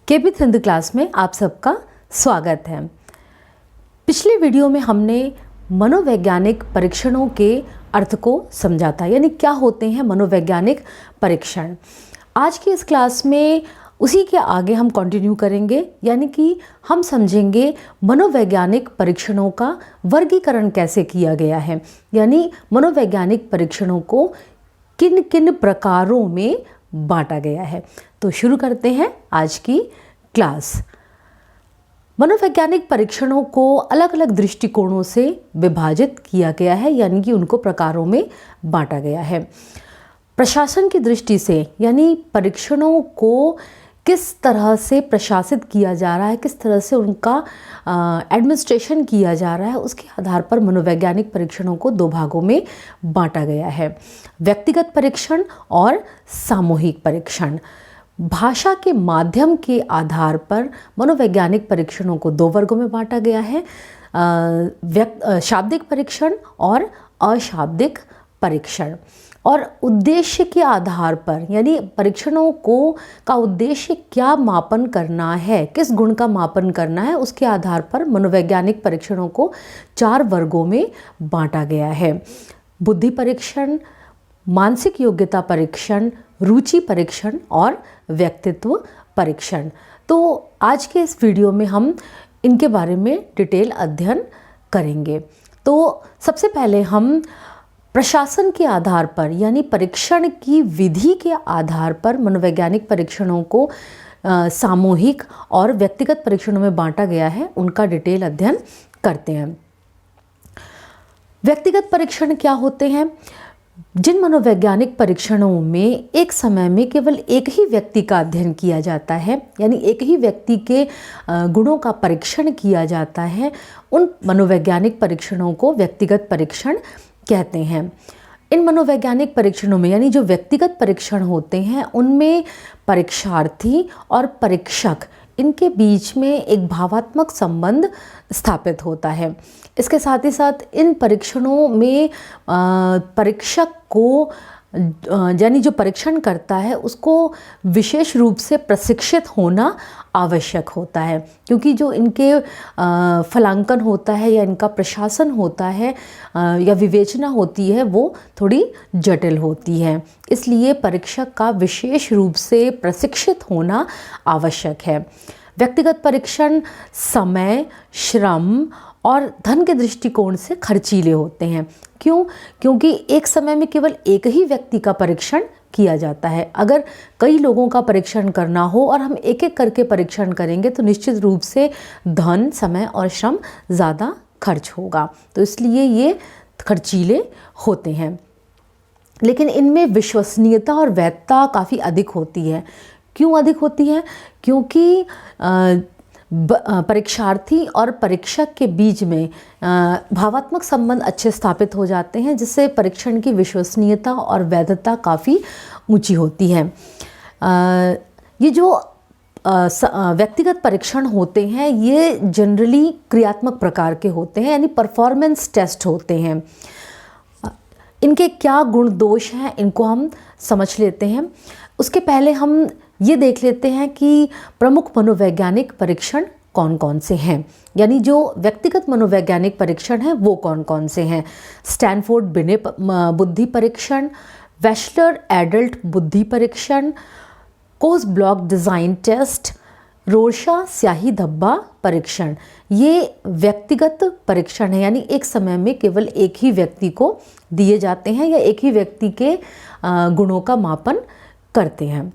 केबीथ Hindi class में आप सबका स्वागत है। पिछले वीडियो में हमने मनोवैज्ञानिक परीक्षणों के अर्थ को समझा था, यानी क्या होते हैं मनोवैज्ञानिक परीक्षण। आज की इस क्लास में उसी के आगे हम कंटिन्यू करेंगे, यानी कि हम समझेंगे मनोवैज्ञानिक परीक्षणों का वर्गीकरण कैसे किया गया है, यानी मनोवैज्ञानिक परीक्षणों को किन किन प्रकारों में बांटा गया है। तो शुरू करते हैं आज की क्लास। मनोवैज्ञानिक परीक्षणों को अलग अलग दृष्टिकोणों से विभाजित किया गया है, यानी कि उनको प्रकारों में बांटा गया है। प्रशासन की दृष्टि से, यानी परीक्षणों को किस तरह से प्रशासित किया जा रहा है, किस तरह से उनका एडमिनिस्ट्रेशन किया जा रहा है, उसके आधार पर मनोवैज्ञानिक परीक्षणों को दो भागों में बांटा गया है, व्यक्तिगत परीक्षण और सामूहिक परीक्षण। भाषा के माध्यम के आधार पर मनोवैज्ञानिक परीक्षणों को दो वर्गों में बांटा गया है, शाब्दिक परीक्षण और अशाब्दिक परीक्षण। और उद्देश्य के आधार पर, यानी परीक्षणों का उद्देश्य क्या मापन करना है, किस गुण का मापन करना है, उसके आधार पर मनोवैज्ञानिक परीक्षणों को चार वर्गों में बांटा गया है। बुद्धि परीक्षण, मानसिक योग्यता परीक्षण, रुचि परीक्षण और व्यक्तित्व परीक्षण। तो आज के इस वीडियो में हम इनके बारे में डिटेल अध्ययन करेंगे। तो सबसे पहले हम प्रशासन के आधार पर, यानी परीक्षण की विधि के आधार पर मनोवैज्ञानिक परीक्षणों को सामूहिक और व्यक्तिगत परीक्षणों में बांटा गया है, उनका डिटेल अध्ययन करते हैं। व्यक्तिगत परीक्षण क्या होते हैं? जिन मनोवैज्ञानिक परीक्षणों में एक समय में केवल एक ही व्यक्ति का अध्ययन किया जाता है, यानी एक ही व्यक्ति के गुणों का परीक्षण किया जाता है, उन मनोवैज्ञानिक परीक्षणों को व्यक्तिगत परीक्षण कहते हैं। इन मनोवैज्ञानिक परीक्षणों में, यानी जो व्यक्तिगत परीक्षण होते हैं, उनमें परीक्षार्थी और परीक्षक, इनके बीच में एक भावात्मक संबंध स्थापित होता है। इसके साथ ही साथ इन परीक्षणों में परीक्षक को, यानी जो परीक्षण करता है, उसको विशेष रूप से प्रशिक्षित होना आवश्यक होता है, क्योंकि जो इनके फलांकन होता है या इनका प्रशासन होता है या विवेचना होती है, वो थोड़ी जटिल होती है। इसलिए परीक्षक का विशेष रूप से प्रशिक्षित होना आवश्यक है। व्यक्तिगत परीक्षण समय, श्रम और धन के दृष्टिकोण से खर्चीले होते हैं। क्यों? क्योंकि एक समय में केवल एक ही व्यक्ति का परीक्षण किया जाता है। अगर कई लोगों का परीक्षण करना हो और हम एक एक करके परीक्षण करेंगे तो निश्चित रूप से धन, समय और श्रम ज़्यादा खर्च होगा, तो इसलिए ये खर्चीले होते हैं। लेकिन इनमें विश्वसनीयता और वैधता काफ़ी अधिक होती है। क्यों अधिक होती है? क्योंकि परीक्षार्थी और परीक्षक के बीच में भावात्मक संबंध अच्छे स्थापित हो जाते हैं, जिससे परीक्षण की विश्वसनीयता और वैधता काफ़ी ऊंची होती है। ये जो व्यक्तिगत परीक्षण होते हैं, ये जनरली क्रियात्मक प्रकार के होते हैं, यानी परफॉर्मेंस टेस्ट होते हैं। इनके क्या गुण दोष हैं, इनको हम समझ लेते हैं। उसके पहले हम ये देख लेते हैं कि प्रमुख मनोवैज्ञानिक परीक्षण कौन कौन से हैं, यानी जो व्यक्तिगत मनोवैज्ञानिक परीक्षण हैं वो कौन कौन से हैं। स्टैनफोर्ड बिने बुद्धि परीक्षण, वेशलर एडल्ट बुद्धि परीक्षण, कोस ब्लॉक डिज़ाइन टेस्ट, रोर्शा स्याही धब्बा परीक्षण। ये व्यक्तिगत परीक्षण है, यानी एक समय में केवल एक ही व्यक्ति को दिए जाते हैं या एक ही व्यक्ति के गुणों का मापन करते हैं।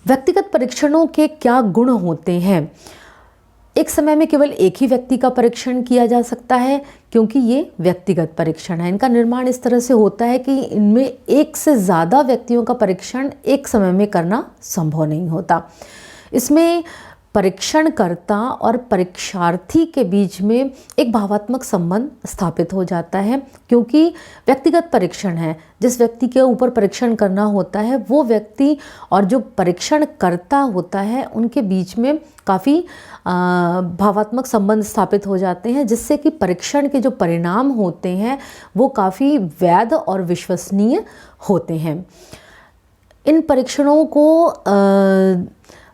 व्यक्तिगत परीक्षणों के क्या गुण होते हैं? एक समय में केवल एक ही व्यक्ति का परीक्षण किया जा सकता है, क्योंकि ये व्यक्तिगत परीक्षण है। इनका निर्माण इस तरह से होता है कि इनमें एक से ज़्यादा व्यक्तियों का परीक्षण एक समय में करना संभव नहीं होता। इसमें परीक्षणकर्ता और परीक्षार्थी के बीच में एक भावात्मक संबंध स्थापित हो जाता है, क्योंकि व्यक्तिगत परीक्षण है। जिस व्यक्ति के ऊपर परीक्षण करना होता है, वो व्यक्ति और जो परीक्षण करता होता है, उनके बीच में काफ़ी भावात्मक संबंध स्थापित हो जाते हैं, जिससे कि परीक्षण के जो परिणाम होते हैं वो काफ़ी वैध और विश्वसनीय होते हैं। इन परीक्षणों को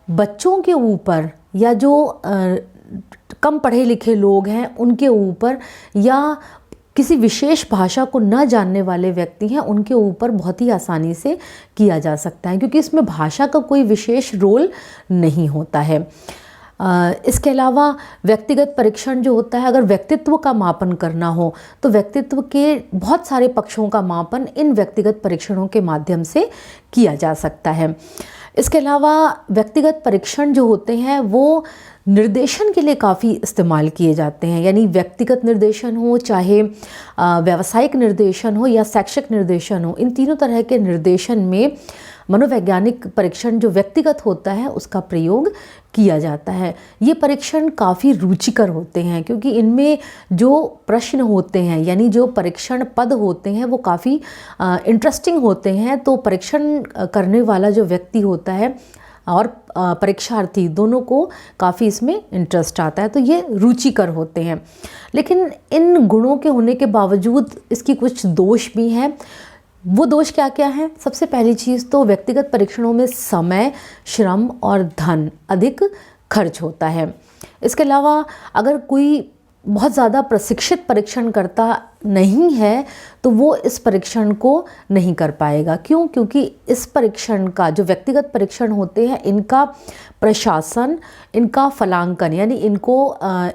बच्चों के ऊपर या जो कम पढ़े लिखे लोग हैं उनके ऊपर, या किसी विशेष भाषा को न जानने वाले व्यक्ति हैं उनके ऊपर बहुत ही आसानी से किया जा सकता है, क्योंकि इसमें भाषा का कोई विशेष रोल नहीं होता है। इसके अलावा व्यक्तिगत परीक्षण जो होता है, अगर व्यक्तित्व का मापन करना हो तो व्यक्तित्व के बहुत सारे पक्षों का मापन इन व्यक्तिगत परीक्षणों के माध्यम से किया जा सकता है। इसके अलावा व्यक्तिगत परीक्षण जो होते हैं वो निर्देशन के लिए काफ़ी इस्तेमाल किए जाते हैं, यानी व्यक्तिगत निर्देशन हो, चाहे व्यावसायिक निर्देशन हो या शैक्षिक निर्देशन हो, इन तीनों तरह के निर्देशन में मनोवैज्ञानिक परीक्षण जो व्यक्तिगत होता है उसका प्रयोग किया जाता है। ये परीक्षण काफ़ी रुचिकर होते हैं, क्योंकि इनमें जो प्रश्न होते हैं यानी जो परीक्षण पद होते हैं वो काफ़ी इंटरेस्टिंग होते हैं। तो परीक्षण करने वाला जो व्यक्ति होता है और परीक्षार्थी दोनों को काफ़ी इसमें इंटरेस्ट आता है, तो ये रुचिकर होते हैं। लेकिन इन गुणों के होने के बावजूद इसकी कुछ दोष भी हैं। वो दोष क्या क्या हैं? सबसे पहली चीज़ तो व्यक्तिगत परीक्षणों में समय, श्रम और धन अधिक खर्च होता है। इसके अलावा अगर कोई बहुत ज़्यादा प्रशिक्षित परीक्षण करता नहीं है तो वो इस परीक्षण को नहीं कर पाएगा। क्यों? क्योंकि इस परीक्षण का जो व्यक्तिगत परीक्षण होते हैं इनका प्रशासन, इनका फलांकन यानी इनको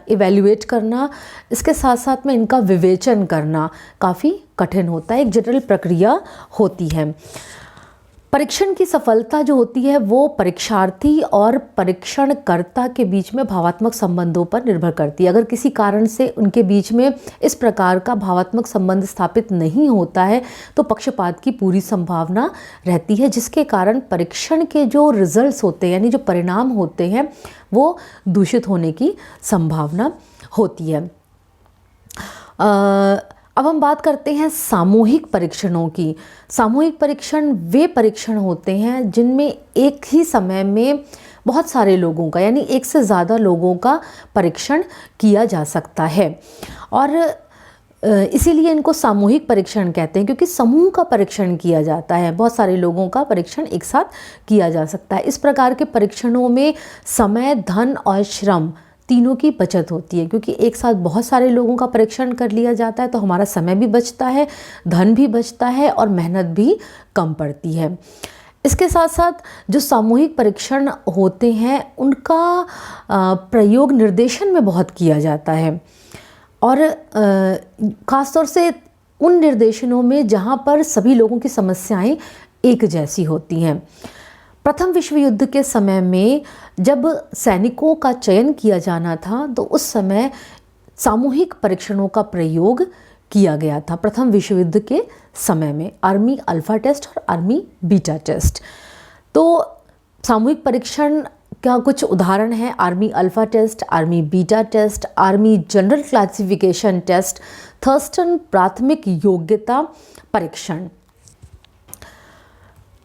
इवैल्यूएट करना, इसके साथ साथ में इनका विवेचन करना काफ़ी कठिन होता है, एक जटिल प्रक्रिया होती है। परीक्षण की सफलता जो होती है वो परीक्षार्थी और परीक्षणकर्ता के बीच में भावात्मक संबंधों पर निर्भर करती है। अगर किसी कारण से उनके बीच में इस प्रकार का भावात्मक संबंध स्थापित नहीं होता है तो पक्षपात की पूरी संभावना रहती है, जिसके कारण परीक्षण के जो रिजल्ट्स होते हैं यानी जो परिणाम होते हैं वो दूषित होने की संभावना होती है। अब हम बात करते हैं सामूहिक परीक्षणों की। सामूहिक परीक्षण वे परीक्षण होते हैं जिनमें एक ही समय में बहुत सारे लोगों का यानी एक से ज़्यादा लोगों का परीक्षण किया जा सकता है, और इसीलिए इनको सामूहिक परीक्षण कहते हैं, क्योंकि समूह का परीक्षण किया जाता है, बहुत सारे लोगों का परीक्षण एक साथ किया जा सकता है। इस प्रकार के परीक्षणों में समय, धन और श्रम तीनों की बचत होती है, क्योंकि एक साथ बहुत सारे लोगों का परीक्षण कर लिया जाता है तो हमारा समय भी बचता है, धन भी बचता है और मेहनत भी कम पड़ती है। इसके साथ साथ जो सामूहिक परीक्षण होते हैं उनका प्रयोग निर्देशन में बहुत किया जाता है, और ख़ासतौर से उन निर्देशनों में जहाँ पर सभी लोगों की समस्याएं एक जैसी होती हैं। प्रथम विश्व युद्ध के समय में जब सैनिकों का चयन किया जाना था तो उस समय सामूहिक परीक्षणों का प्रयोग किया गया था। प्रथम विश्व युद्ध के समय में आर्मी अल्फा टेस्ट और आर्मी बीटा टेस्ट। तो सामूहिक परीक्षण का कुछ उदाहरण है: army alpha test, army beta test, army general classification test, Thurstone प्राथमिक योग्यता परीक्षण।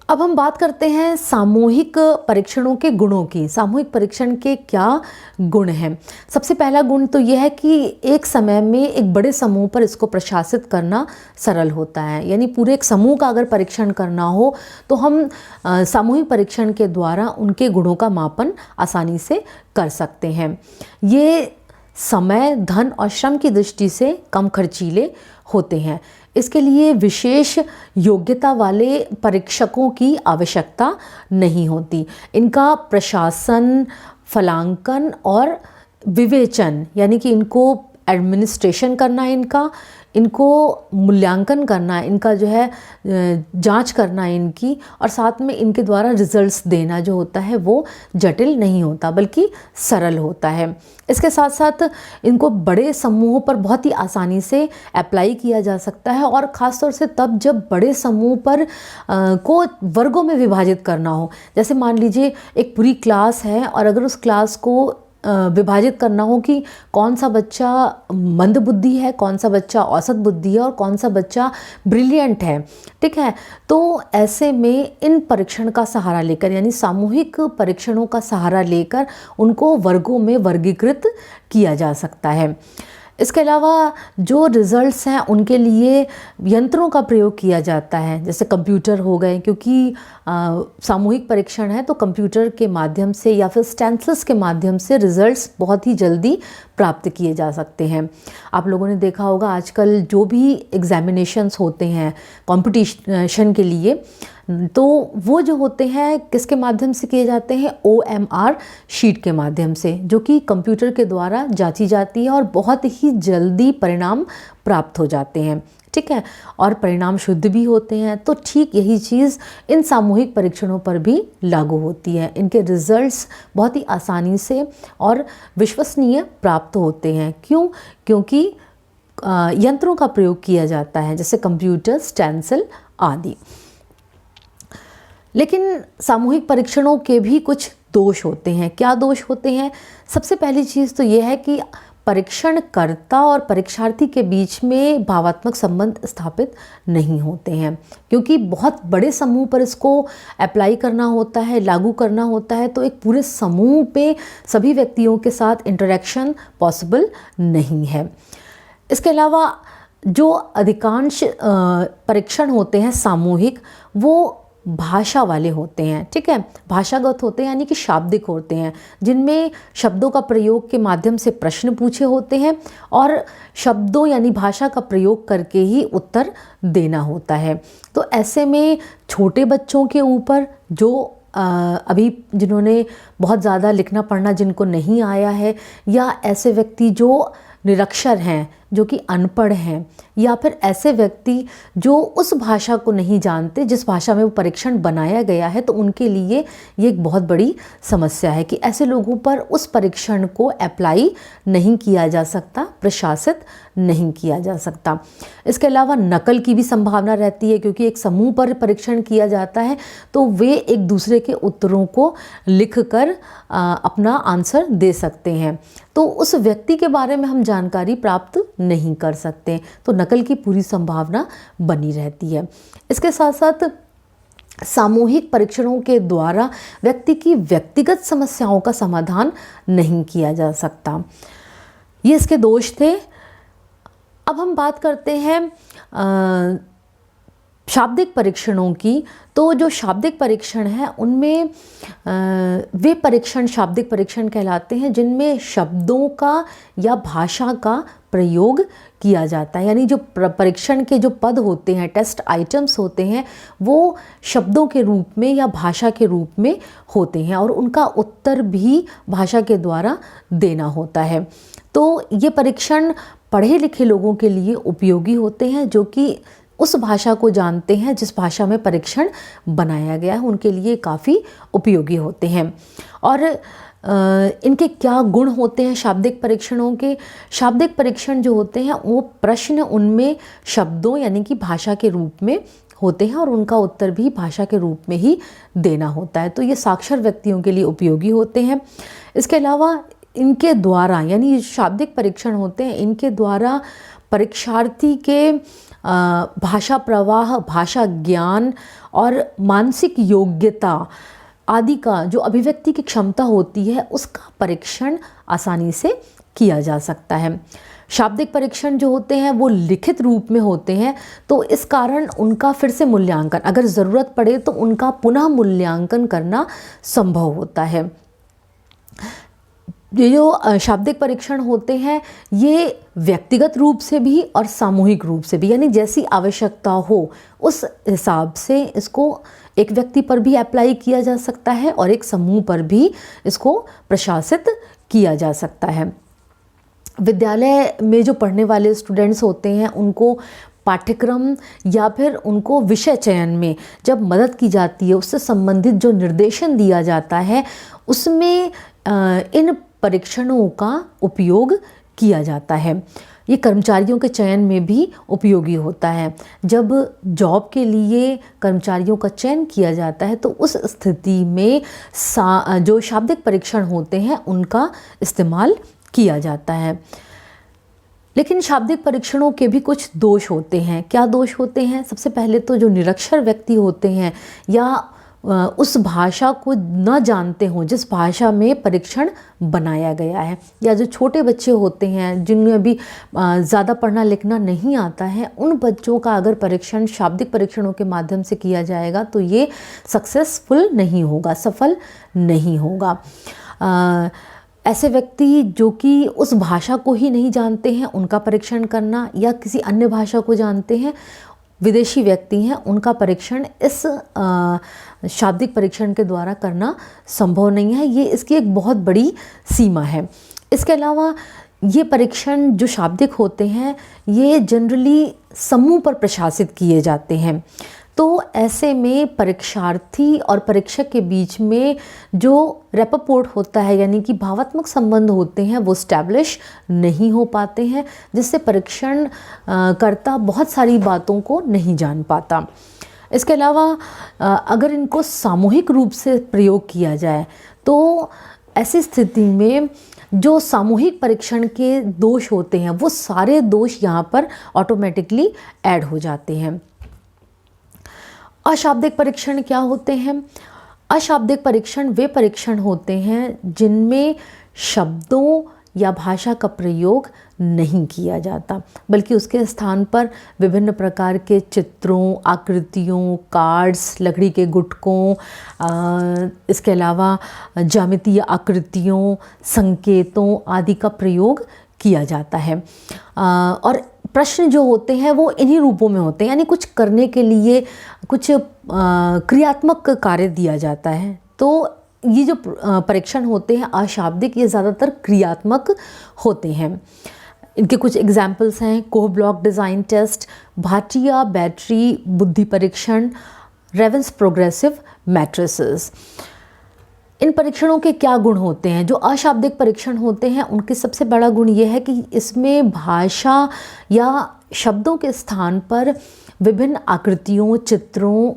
अब हम बात करते हैं सामूहिक परीक्षणों के गुणों की। सामूहिक परीक्षण के क्या गुण हैं? सबसे पहला गुण तो यह है कि एक समय में एक बड़े समूह पर इसको प्रशासित करना सरल होता है, यानी पूरे एक समूह का अगर परीक्षण करना हो तो हम सामूहिक परीक्षण के द्वारा उनके गुणों का मापन आसानी से कर सकते हैं। ये समय, धन और श्रम की दृष्टि से कम खर्चीले होते हैं। इसके लिए विशेष योग्यता वाले परीक्षकों की आवश्यकता नहीं होती। इनका प्रशासन, फलांकन और विवेचन यानी कि इनको एडमिनिस्ट्रेशन करना, इनको मूल्यांकन करना, इनका जो है जांच करना इनकी, और साथ में इनके द्वारा रिजल्ट्स देना जो होता है वो जटिल नहीं होता बल्कि सरल होता है। इसके साथ साथ इनको बड़े समूहों पर बहुत ही आसानी से अप्लाई किया जा सकता है, और ख़ास तौर से तब जब बड़े समूह पर को वर्गों में विभाजित करना हो। जैसे मान लीजिए एक पूरी क्लास है और अगर उस क्लास को विभाजित करना हो कि कौन सा बच्चा मंद बुद्धि है, कौन सा बच्चा औसत बुद्धि है और कौन सा बच्चा ब्रिलियंट है, ठीक है, तो ऐसे में इन परीक्षण का सहारा लेकर यानी सामूहिक परीक्षणों का सहारा लेकर उनको वर्गों में वर्गीकृत किया जा सकता है। इसके अलावा जो रिज़ल्ट्स हैं उनके लिए यंत्रों का प्रयोग किया जाता है, जैसे कंप्यूटर हो गए, क्योंकि सामूहिक परीक्षण है तो कंप्यूटर के माध्यम से या फिर स्टेंसिल्स के माध्यम से रिज़ल्ट्स बहुत ही जल्दी प्राप्त किए जा सकते हैं। आप लोगों ने देखा होगा आजकल जो भी एग्जामिनेशंस होते हैं कंपटीशन के लिए, तो वो जो होते हैं किसके माध्यम से किए जाते हैं, OMR शीट के माध्यम से, जो कि कंप्यूटर के द्वारा जांची जाती है और बहुत ही जल्दी परिणाम प्राप्त हो जाते हैं, ठीक है, और परिणाम शुद्ध भी होते हैं। तो ठीक यही चीज़ इन सामूहिक परीक्षणों पर भी लागू होती है। इनके रिजल्ट्स बहुत ही आसानी से और विश्वसनीय प्राप्त होते हैं। क्यों? क्योंकि यंत्रों का प्रयोग किया जाता है, जैसे कंप्यूटर, स्टेंसिल आदि। लेकिन सामूहिक परीक्षणों के भी कुछ दोष होते हैं। क्या दोष होते हैं? सबसे पहली चीज़ तो ये है कि परीक्षणकर्ता और परीक्षार्थी के बीच में भावात्मक संबंध स्थापित नहीं होते हैं, क्योंकि बहुत बड़े समूह पर इसको अप्लाई करना होता है, लागू करना होता है, तो एक पूरे समूह पे सभी व्यक्तियों के साथ इंटरेक्शन पॉसिबल नहीं है। इसके अलावा जो अधिकांश परीक्षण होते हैं सामूहिक, वो भाषा वाले होते हैं, ठीक है, भाषागत होते हैं, यानी कि शाब्दिक होते हैं, जिनमें शब्दों का प्रयोग के माध्यम से प्रश्न पूछे होते हैं और शब्दों यानी भाषा का प्रयोग करके ही उत्तर देना होता है। तो ऐसे में छोटे बच्चों के ऊपर, जो अभी जिन्होंने बहुत ज़्यादा लिखना पढ़ना जिनको नहीं आया है, या ऐसे व्यक्ति जो निरक्षर हैं, जो कि अनपढ़ हैं, या फिर ऐसे व्यक्ति जो उस भाषा को नहीं जानते जिस भाषा में वो परीक्षण बनाया गया है, तो उनके लिए ये एक बहुत बड़ी समस्या है कि ऐसे लोगों पर उस परीक्षण को अप्लाई नहीं किया जा सकता, प्रशासित नहीं किया जा सकता। इसके अलावा नकल की भी संभावना रहती है, क्योंकि एक समूह पर परीक्षण किया जाता है तो वे एक दूसरे के उत्तरों को लिखकर अपना आंसर दे सकते हैं, तो उस व्यक्ति के बारे में हम जानकारी प्राप्त नहीं कर सकते, तो नकल की पूरी संभावना बनी रहती है। इसके साथ साथ सामूहिक परीक्षणों के द्वारा व्यक्ति की व्यक्तिगत समस्याओं का समाधान नहीं किया जा सकता। ये इसके दोष थे। अब हम बात करते हैं शाब्दिक परीक्षणों की। तो जो शाब्दिक परीक्षण है उनमें वे परीक्षण शाब्दिक परीक्षण कहलाते हैं जिनमें शब्दों का या भाषा का प्रयोग किया जाता है, यानी जो परीक्षण के जो पद होते हैं, टेस्ट आइटम्स होते हैं, वो शब्दों के रूप में या भाषा के रूप में होते हैं और उनका उत्तर भी भाषा के द्वारा देना होता है। तो ये परीक्षण पढ़े लिखे लोगों के लिए उपयोगी होते हैं, जो कि उस भाषा को जानते हैं जिस भाषा में परीक्षण बनाया गया है, उनके लिए काफ़ी उपयोगी होते हैं। और इनके क्या गुण होते हैं शाब्दिक परीक्षणों के? शाब्दिक परीक्षण जो होते हैं वो प्रश्न उनमें शब्दों यानी कि भाषा के रूप में होते हैं और उनका उत्तर भी भाषा के रूप में ही देना होता है, तो ये साक्षर व्यक्तियों के लिए उपयोगी होते हैं। इसके अलावा इनके द्वारा, यानी शाब्दिक परीक्षण होते हैं, इनके द्वारा परीक्षार्थी के भाषा प्रवाह, भाषा ज्ञान और मानसिक योग्यता आदि का जो अभिव्यक्ति की क्षमता होती है उसका परीक्षण आसानी से किया जा सकता है। शाब्दिक परीक्षण जो होते हैं वो लिखित रूप में होते हैं, तो इस कारण उनका फिर से मूल्यांकन, अगर ज़रूरत पड़े तो उनका पुनः मूल्यांकन करना संभव होता है। ये जो शाब्दिक परीक्षण होते हैं ये व्यक्तिगत रूप से भी और सामूहिक रूप से भी, यानी जैसी आवश्यकता हो उस हिसाब से इसको एक व्यक्ति पर भी अप्लाई किया जा सकता है और एक समूह पर भी इसको प्रशासित किया जा सकता है। विद्यालय में जो पढ़ने वाले स्टूडेंट्स होते हैं उनको पाठ्यक्रम या फिर उनको विषय चयन में जब मदद की जाती है, उससे संबंधित जो निर्देशन दिया जाता है उसमें इन परीक्षणों का उपयोग किया जाता है। ये कर्मचारियों के चयन में भी उपयोगी होता है। जब जॉब के लिए कर्मचारियों का चयन किया जाता है तो उस स्थिति में जो शाब्दिक परीक्षण होते हैं उनका इस्तेमाल किया जाता है। लेकिन शाब्दिक परीक्षणों के भी कुछ दोष होते हैं। क्या दोष होते हैं? सबसे पहले तो जो निरक्षर व्यक्ति होते हैं या उस भाषा को न जानते हों जिस भाषा में परीक्षण बनाया गया है, या जो छोटे बच्चे होते हैं जिनमें अभी ज़्यादा पढ़ना लिखना नहीं आता है, उन बच्चों का अगर परीक्षण शाब्दिक परीक्षणों के माध्यम से किया जाएगा तो ये सक्सेसफुल नहीं होगा, सफल नहीं होगा। ऐसे व्यक्ति जो कि उस भाषा को ही नहीं जानते हैं उनका परीक्षण करना, या किसी अन्य भाषा को जानते हैं, विदेशी व्यक्ति हैं, उनका परीक्षण इस शाब्दिक परीक्षण के द्वारा करना संभव नहीं है। ये इसकी एक बहुत बड़ी सीमा है। इसके अलावा ये परीक्षण जो शाब्दिक होते हैं ये जनरली समूह पर प्रशासित किए जाते हैं। तो ऐसे में परीक्षार्थी और परीक्षक के बीच में जो रेपोर्ट होता है, यानी कि भावात्मक संबंध होते हैं, वो स्टैब्लिश नहीं हो पाते हैं, जिससे परीक्षण कर्ता बहुत सारी बातों को नहीं जान पाता। इसके अलावा अगर इनको सामूहिक रूप से प्रयोग किया जाए तो ऐसी स्थिति में जो सामूहिक परीक्षण के दोष होते हैं वो सारे दोष यहाँ पर ऑटोमेटिकली ऐड हो जाते हैं। अशाब्दिक परीक्षण क्या होते हैं? अशाब्दिक परीक्षण वे परीक्षण होते हैं जिनमें शब्दों या भाषा का प्रयोग नहीं किया जाता, बल्कि उसके स्थान पर विभिन्न प्रकार के चित्रों, आकृतियों, कार्ड्स, लकड़ी के गुटकों, इसके अलावा ज्यामितीय आकृतियों, संकेतों आदि का प्रयोग किया जाता है। और प्रश्न जो होते हैं वो इन्हीं रूपों में होते हैं, यानी कुछ करने के लिए कुछ क्रियात्मक कार्य दिया जाता है। तो ये जो परीक्षण होते हैं अशाब्दिक, ये ज़्यादातर क्रियात्मक होते हैं। इनके कुछ एग्जाम्पल्स हैं: Kohs block design test, Bhatia battery बुद्धि परीक्षण, रेवेंस प्रोग्रेसिव मैट्रिसेस। इन परीक्षणों के क्या गुण होते हैं? जो अशाब्दिक परीक्षण होते हैं उनके सबसे बड़ा गुण ये है कि इसमें भाषा या शब्दों के स्थान पर विभिन्न आकृतियों, चित्रों,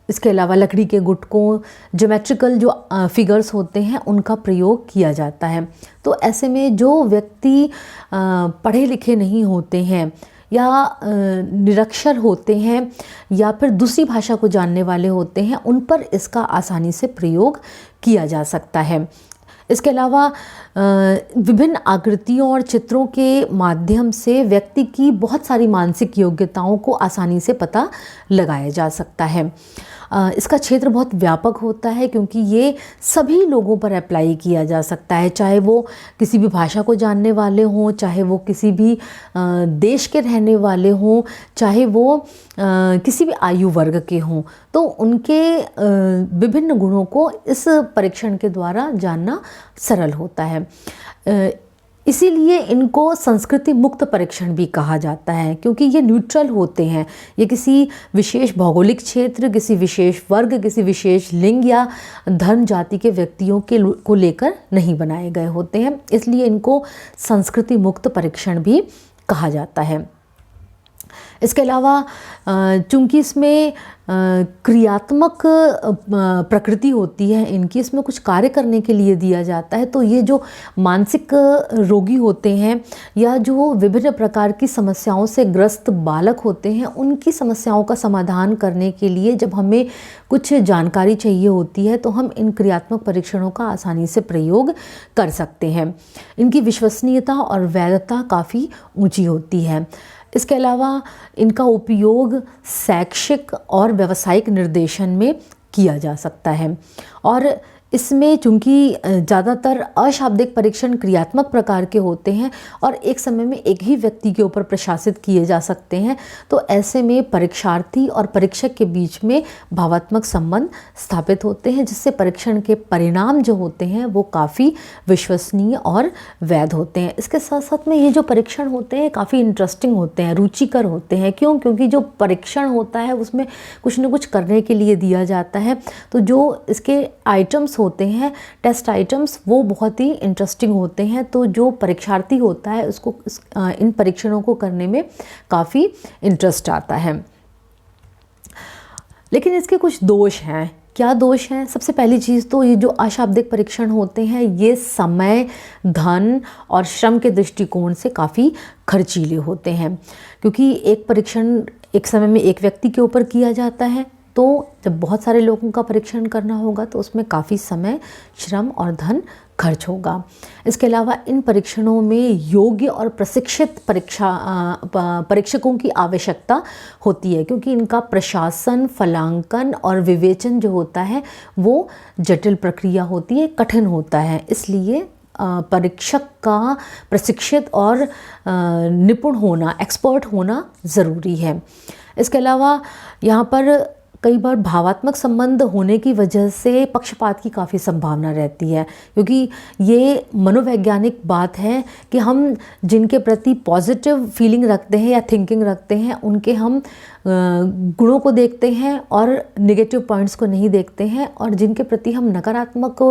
इसके अलावा लकड़ी के गुटकों, ज्योमेट्रिकल जो फिगर्स होते हैं उनका प्रयोग किया जाता है। तो ऐसे में जो व्यक्ति पढ़े लिखे नहीं होते हैं या निरक्षर होते हैं या फिर दूसरी भाषा को जानने वाले होते हैं, उन पर इसका आसानी से प्रयोग किया जा सकता है। इसके अलावा विभिन्न आकृतियों और चित्रों के माध्यम से व्यक्ति की बहुत सारी मानसिक योग्यताओं को आसानी से पता लगाया जा सकता है। इसका क्षेत्र बहुत व्यापक होता है क्योंकि ये सभी लोगों पर अप्लाई किया जा सकता है, चाहे वो किसी भी भाषा को जानने वाले हों, चाहे वो किसी भी देश के रहने वाले हों, चाहे वो किसी भी आयु वर्ग के हों। तो उनके विभिन्न गुणों को इस परीक्षण के द्वारा जानना सरल होता है। इसीलिए इनको संस्कृति मुक्त परीक्षण भी कहा जाता है, क्योंकि ये न्यूट्रल होते हैं। ये किसी विशेष भौगोलिक क्षेत्र, किसी विशेष वर्ग, किसी विशेष लिंग या धर्म जाति के व्यक्तियों को लेकर नहीं बनाए गए होते हैं, इसलिए इनको संस्कृति मुक्त परीक्षण भी कहा जाता है। इसके अलावा चूँकि इसमें क्रियात्मक प्रकृति होती है इनकी, इसमें कुछ कार्य करने के लिए दिया जाता है, तो ये जो मानसिक रोगी होते हैं या जो विभिन्न प्रकार की समस्याओं से ग्रस्त बालक होते हैं, उनकी समस्याओं का समाधान करने के लिए जब हमें कुछ जानकारी चाहिए होती है तो हम इन क्रियात्मक परीक्षणों का आसानी से प्रयोग कर सकते हैं। इनकी विश्वसनीयता और वैधता काफ़ी ऊँची होती है। इसके अलावा इनका उपयोग शैक्षिक और व्यावसायिक निर्देशन में किया जा सकता है। और इसमें चूँकि ज़्यादातर अशाब्दिक परीक्षण क्रियात्मक प्रकार के होते हैं और एक समय में एक ही व्यक्ति के ऊपर प्रशासित किए जा सकते हैं, तो ऐसे में परीक्षार्थी और परीक्षक के बीच में भावात्मक संबंध स्थापित होते हैं, जिससे परीक्षण के परिणाम जो होते हैं वो काफ़ी विश्वसनीय और वैध होते हैं। इसके साथ साथ में ये जो परीक्षण होते हैं काफ़ी इंटरेस्टिंग होते हैं, रुचिकर होते हैं। क्यों? क्योंकि जो परीक्षण होता है उसमें कुछ न कुछ करने के लिए दिया जाता है, तो जो इसके आइटम्स होते हैं, टेस्ट आइटम्स, वो बहुत ही इंटरेस्टिंग होते हैं। तो जो परीक्षार्थी होता है उसको इन परीक्षणों को करने में काफ़ी इंटरेस्ट आता है। लेकिन इसके कुछ दोष हैं। क्या दोष हैं? सबसे पहली चीज़ तो ये जो अशाब्दिक परीक्षण होते हैं ये समय, धन और श्रम के दृष्टिकोण से काफ़ी खर्चीले होते हैं, क्योंकि एक परीक्षण एक समय में एक व्यक्ति के ऊपर किया जाता है, तो जब बहुत सारे लोगों का परीक्षण करना होगा तो उसमें काफ़ी समय, श्रम और धन खर्च होगा। इसके अलावा इन परीक्षणों में योग्य और प्रशिक्षित परीक्षकों की आवश्यकता होती है, क्योंकि इनका प्रशासन, फलांकन और विवेचन जो होता है वो जटिल प्रक्रिया होती है, कठिन होता है। इसलिए परीक्षक का प्रशिक्षित और निपुण होना, एक्सपर्ट होना ज़रूरी है। इसके अलावा यहाँ पर कई बार भावात्मक संबंध होने की वजह से पक्षपात की काफ़ी संभावना रहती है, क्योंकि ये मनोवैज्ञानिक बात है कि हम जिनके प्रति पॉजिटिव फीलिंग रखते हैं या थिंकिंग रखते हैं उनके हम गुणों को देखते हैं और नेगेटिव पॉइंट्स को नहीं देखते हैं, और जिनके प्रति हम नकारात्मक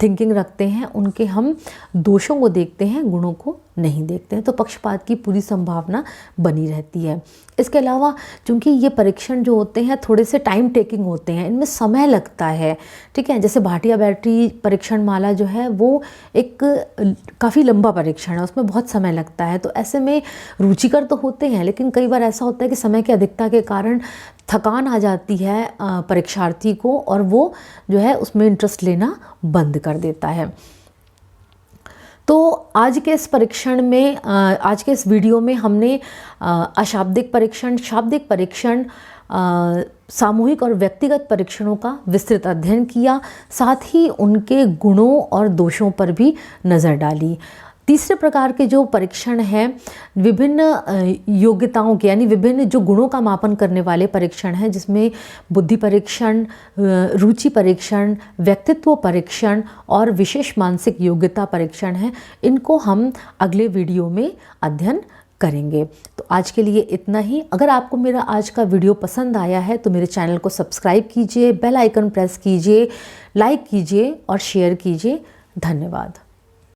थिंकिंग रखते हैं उनके हम दोषों को देखते हैं, गुणों को नहीं देखते हैं। तो पक्षपात की पूरी संभावना बनी रहती है। इसके अलावा चूँकि ये परीक्षण जो होते हैं थोड़े से टाइम टेकिंग होते हैं, इनमें समय लगता है, ठीक है। जैसे भाटिया बैटरी परीक्षण माला जो है वो एक काफ़ी लंबा परीक्षण है, उसमें बहुत समय लगता है। तो ऐसे में रुचिकर तो होते हैं, लेकिन कई बार ऐसा होता है कि समय की अधिकता के कारण थकान आ जाती है परीक्षार्थी को, और वो जो है उसमें इंटरेस्ट लेना बंद कर देता है। तो आज के इस परीक्षण में, आज के इस वीडियो में हमने अशाब्दिक परीक्षण, शाब्दिक परीक्षण, सामूहिक और व्यक्तिगत परीक्षणों का विस्तृत अध्ययन किया, साथ ही उनके गुणों और दोषों पर भी नज़र डाली। तीसरे प्रकार के जो परीक्षण हैं विभिन्न योग्यताओं के, यानी विभिन्न जो गुणों का मापन करने वाले परीक्षण हैं, जिसमें बुद्धि परीक्षण, रुचि परीक्षण, व्यक्तित्व परीक्षण और विशेष मानसिक योग्यता परीक्षण हैं, इनको हम अगले वीडियो में अध्ययन करेंगे। तो आज के लिए इतना ही। अगर आपको मेरा आज का वीडियो पसंद आया है तो मेरे चैनल को सब्सक्राइब कीजिए, बेल आइकन प्रेस कीजिए, लाइक कीजिए और शेयर कीजिए। धन्यवाद।